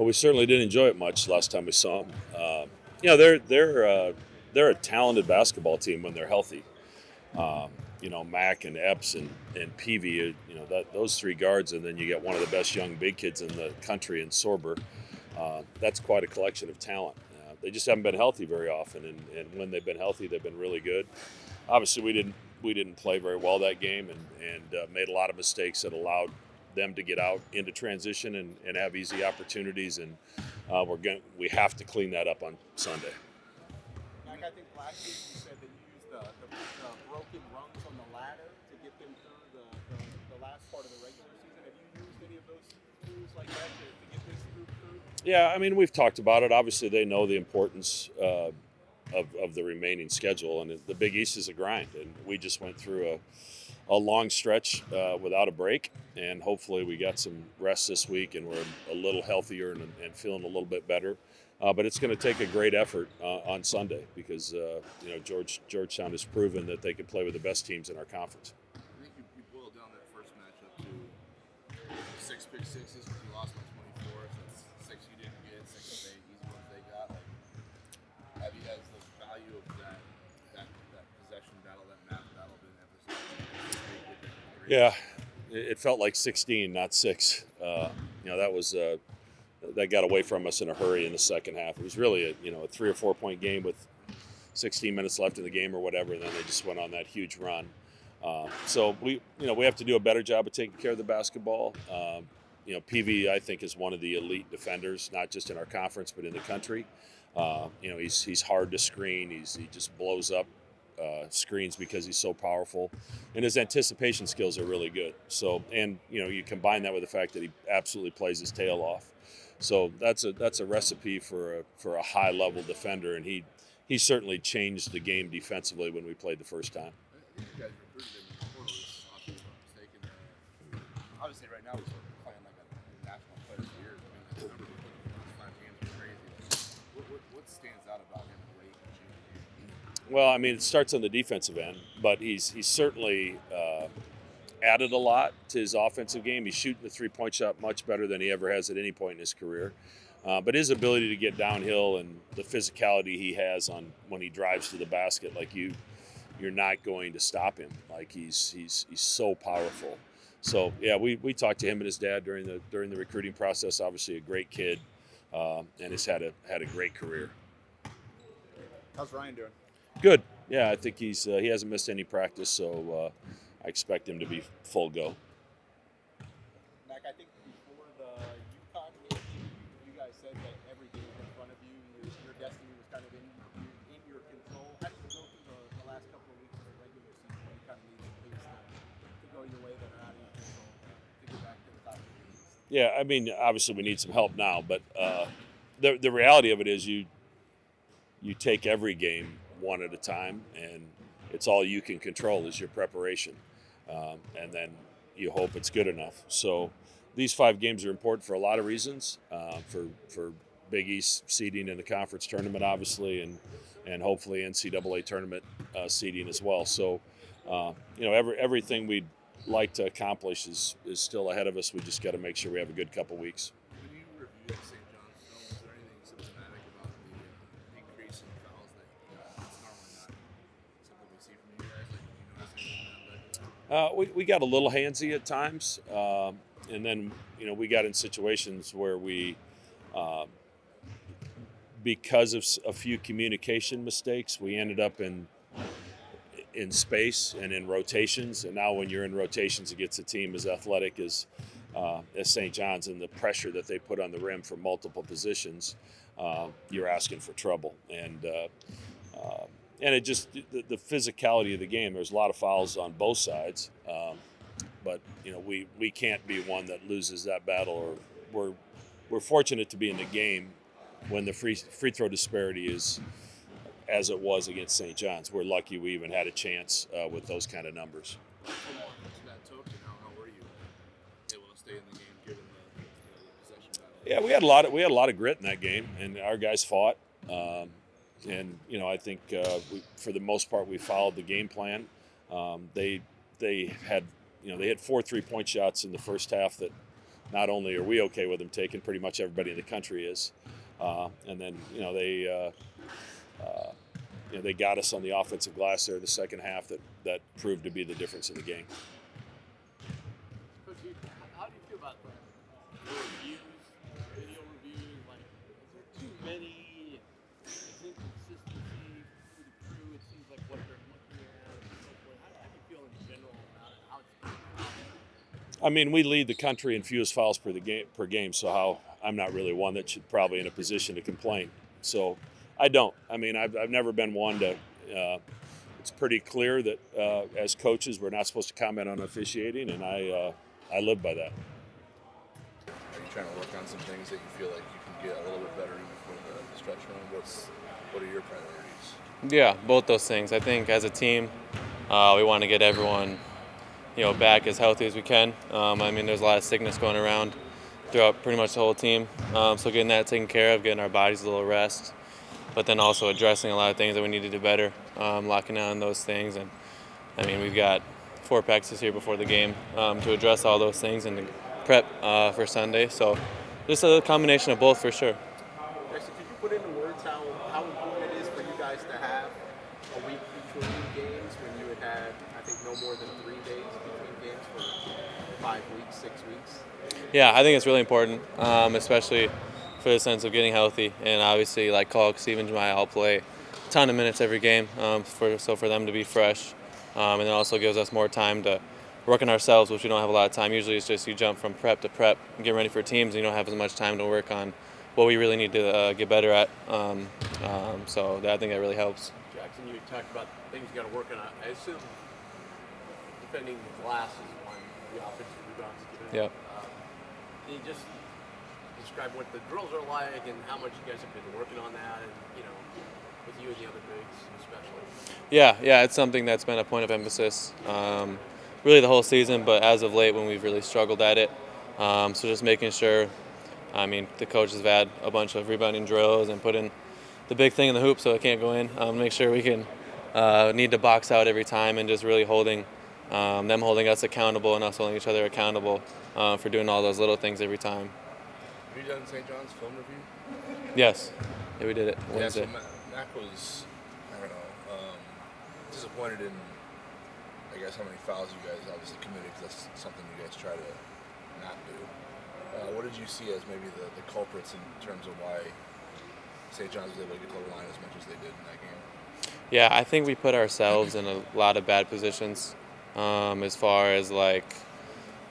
Well, we certainly didn't enjoy it much last time we saw them. They're a talented basketball team when they're healthy. Mack and Epps and Peavy, those three guards, and then you get one of the best young big kids in the country in Sorber. That's quite a collection of talent. They just haven't been healthy very often, and when they've been healthy, they've been really good. Obviously, we didn't play very well that game, and made a lot of mistakes that allowed them to get out into transition and have easy opportunities, and we have to clean that up on Sunday. Mike, I think last week you said that you used the broken rungs on the ladder to get them through the last part of the regular season. Have you used any of those tools like that to get this through? Yeah, I mean, we've talked about it. Obviously, they know the importance of the remaining schedule, and the Big East is a grind, and we just went through a long stretch without a break, and hopefully we got some rest this week and we're a little healthier and feeling a little bit better. But it's going to take a great effort on Sunday because Georgetown has proven that they can play with the best teams in our conference. I think you boiled down that first matchup to 6 pick sixes because you lost by 24. So that's 6 you didn't get, 6 easy ones they got. Have you guys the value of that possession battle, that math battle, been emphasized? Yeah, it felt like 16, not 6. That got away from us in a hurry in the second half. It was really a 3 or 4 point game with 16 minutes left in the game or whatever, and then they just went on that huge run. So we have to do a better job of taking care of the basketball. PV I think is one of the elite defenders, not just in our conference but in the country. He's hard to screen. He just blows up screens because he's so powerful, and his anticipation skills are really good. So, and you combine that with the fact that he absolutely plays his tail off. So that's a recipe for a high level defender, and he certainly changed the game defensively when we played the first time. I think you guys recruited him in the portal this offseason, if I'm not mistaken. Obviously, right now he's playing like a national player of the year. I mean, the numbers he put in his 5 games are crazy. What stands out about him late in the game? Well, I mean, it starts on the defensive end, but he's certainly added a lot to his offensive game. He's shooting the 3-point shot much better than he ever has at any point in his career. But his ability to get downhill and the physicality he has on when he drives to the basket, like you're not going to stop him. Like he's so powerful. So yeah, we talked to him and his dad during the recruiting process. Obviously, a great kid, and has had a great career. How's Ryan doing? Good. Yeah, I think he hasn't missed any practice, so I expect him to be full go. Mac, I think before the UConn game, you guys said that every game in front of you, your destiny was kind of in your control. How did you go through the last couple of weeks of the regular season when you kind of need things to go your way that are out of your control to get back to the top of the league? Yeah, I mean, obviously we need some help now, but the reality of it is you take every game one at a time, and it's all you can control is your preparation. And then you hope it's good enough. So these 5 games are important for a lot of reasons, for Big East seeding in the conference tournament, obviously, and hopefully NCAA tournament seeding as well. So, everything we'd like to accomplish is still ahead of us. We just got to make sure we have a good couple weeks. When you reviewed St. John's film, was there anything symptomatic about the increase in fouls that's normally not something we see from you guys? Like, you notice anything that? We got a little handsy at times, and then we got in situations where we, because of a few communication mistakes, we ended up in space and in rotations. And now when you're in rotations against a team as athletic as St. John's and the pressure that they put on the rim for multiple positions, you're asking for trouble. And it just the physicality of the game. There's a lot of fouls on both sides, but we can't be one that loses that battle. Or we're fortunate to be in the game when the free throw disparity is as it was against St. John's. We're lucky we even had a chance with those kind of numbers. To that token, how were you able to stay in the game given the possession battle? Yeah, we had a lot of grit in that game, and our guys fought. And I think for the most part we followed the game plan. They had 4 3-point shots in the first half that not only are we okay with them taking, pretty much everybody in the country is. And then they got us on the offensive glass there in the second half that proved to be the difference in the game. Coach, how do you feel about the reviews, video reviews? Like, is there too many? Is inconsistency for the crew? It seems like what they're looking at and so forth. How do you feel in general about it? How it's I mean, we lead the country in fewest fouls per game. So I'm not really one that should probably in a position to complain. So I don't. I mean, I've never been one to. It's pretty clear that as coaches, we're not supposed to comment on officiating, and I live by that. Are you trying to work on some things that you feel like you can get a little bit better before the stretch run? What are your priorities? Yeah, both those things. I think as a team, we want to get everyone, back as healthy as we can. I mean, there's a lot of sickness going around throughout pretty much the whole team. So getting that taken care of, getting our bodies a little rest, but then also addressing a lot of things that we need to do better, locking down those things. And I mean, we've got 4 practices here before the game to address all those things and to prep for Sunday. So just a combination of both for sure. Jackson, could you put into words how important it is for you guys to have a week between games when you had, I think, no more than 3 days between games for 5 weeks, 6 weeks? Yeah, I think it's really important, especially for the sense of getting healthy. And obviously, like Kalk, Stephen, Jemiah all play a ton of minutes every game, for them to be fresh. And it also gives us more time to work on ourselves, which we don't have a lot of time. Usually it's just you jump from prep to prep and get ready for teams, and you don't have as much time to work on what we really need to get better at. So I think that really helps. Jackson, you talked about things you got to work on. I assume defending the glass is one, the offensive rebounds. Yeah. Can you just describe what the drills are like and how much you guys have been working on that, and with you and the other bigs especially? Yeah, it's something that's been a point of emphasis really the whole season, but as of late when we've really struggled at it. So just making sure, I mean, the coaches have had a bunch of rebounding drills and put in the big thing in the hoop so it can't go in. Make sure we can need to box out every time, and just really holding them holding us accountable and us holding each other accountable for doing all those little things every time. Have you done St. John's film review? Yes. Yeah, we did it Yeah, Wednesday. so Mac was, I don't know, disappointed in, I guess, how many fouls you guys obviously committed, because that's something you guys try to not do. What did you see as maybe the culprits in terms of why St. John's was able to get to the line as much as they did in that game? Yeah, I think we put ourselves in a lot of bad positions as far as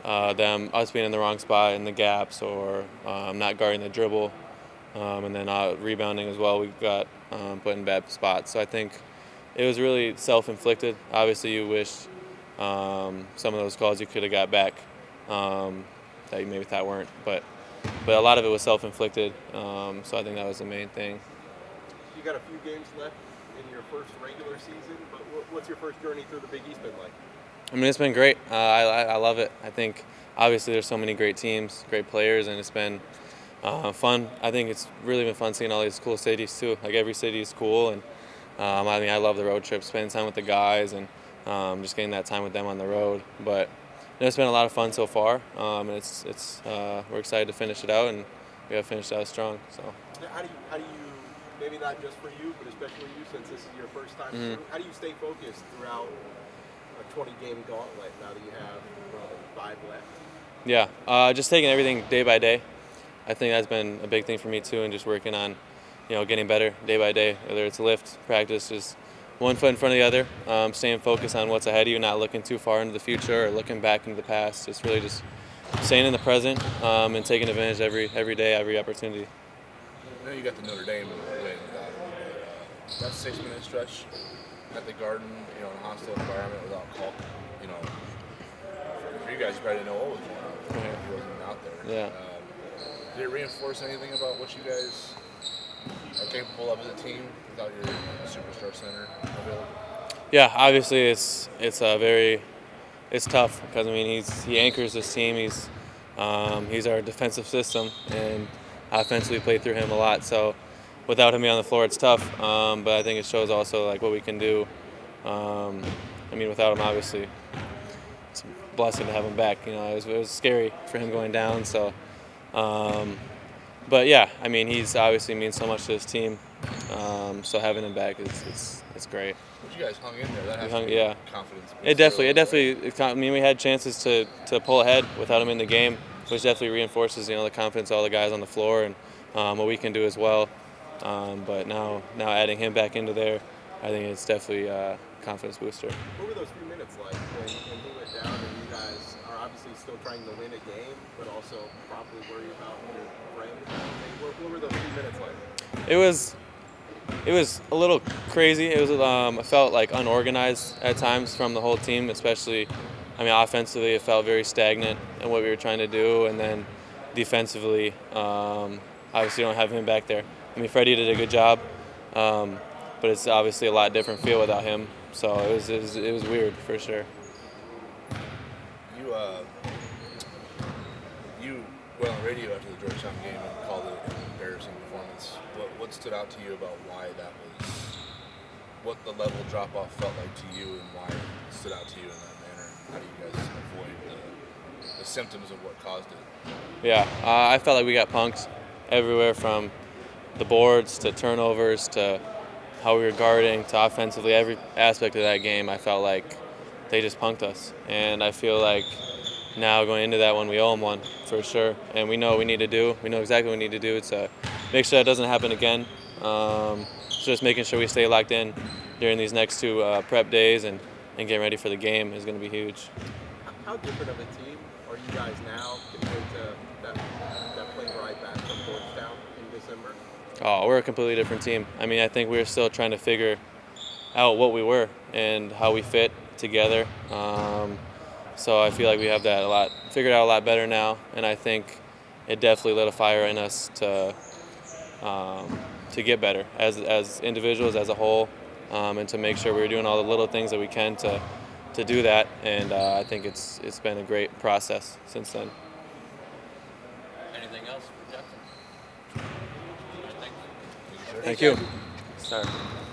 us being in the wrong spot in the gaps, or not guarding the dribble, and then rebounding as well. We got put in bad spots. So I think it was really self-inflicted. Obviously, you wish some of those calls you could have got back that you maybe thought weren't, but a lot of it was self-inflicted. So I think that was the main thing. You got a few games left in your first regular season, but what's your first journey through the Big East been like? I mean, it's been great. I love it. I think obviously there's so many great teams, great players, and it's been fun. I think it's really been fun seeing all these cool cities too. Like, every city is cool, and I mean, I love the road trips, spending time with the guys, and just getting that time with them on the road. But it's been a lot of fun so far, and we're excited to finish it out, and we have finished out strong. So How do you maybe not just for you, but especially you, since this is your first time through, how do you stay focused throughout a 20-game gauntlet now that you have 5 left? Yeah, just taking everything day by day. I think that's been a big thing for me too, and just working on, getting better day by day. Whether it's lift, practice, just one foot in front of the other, staying focused on what's ahead of you, not looking too far into the future or looking back into the past. Just really just staying in the present and taking advantage every day, every opportunity. I know you got the Notre Dame win, but that 6-minute stretch at the Garden, in a hostile environment without Kalk, for you guys, you probably didn't know what was going on. He wasn't out there. Yeah. Did it reinforce anything about what you guys are capable of as a team without your superstar center available? Yeah, obviously it's tough, because I mean he anchors this team. He's our defensive system, and offensively we play through him a lot. So without him on the floor, it's tough. But I think it shows also what we can do. I mean, without him, obviously it's blessing to have him back. You know, it was scary for him going down. So, but yeah, I mean, he's obviously means so much to his team. So having him back is it's great. But you guys hung in there. That has hung- to be yeah. confidence. It definitely. I mean, we had chances to pull ahead without him in the game, which definitely reinforces the confidence of all the guys on the floor and what we can do as well. But now adding him back into there, I think it's definitely a confidence booster. What were those few minutes like when he went down and you guys are obviously still trying to win a game, but also probably worry about your friend? What were those few minutes like? It was a little crazy. It was I felt like unorganized at times from the whole team, especially. I mean, offensively, it felt very stagnant in what we were trying to do, and then defensively, obviously, don't have him back there. I mean, Freddie did a good job, but it's obviously a lot different feel without him. So it was weird for sure. You went on radio after the Georgetown game and called it an embarrassing performance. What stood out to you about why that was, what the level drop off felt like to you, and why it stood out to you in that manner? How do you guys avoid the symptoms of what caused it? Yeah, I felt like we got punked everywhere from the boards to turnovers to how we were guarding to offensively. Every aspect of that game, I felt like they just punked us. And I feel like now going into that one, we owe them one for sure. And we know what we need to do. We know exactly what we need to do to make sure that doesn't happen again. So just making sure we stay locked in during these next two prep days and getting ready for the game is going to be huge. How different of a team are you guys now compared to that plane ride back from Georgetown in December? Oh, we're a completely different team. I mean, I think we're still trying to figure out what we were and how we fit together. So I feel like we have that figured out a lot better now, and I think it definitely lit a fire in us to get better as individuals, as a whole, and to make sure we're doing all the little things that we can to do that. And I think it's been a great process since then. Anything else for Jeff? Thank you. Sorry.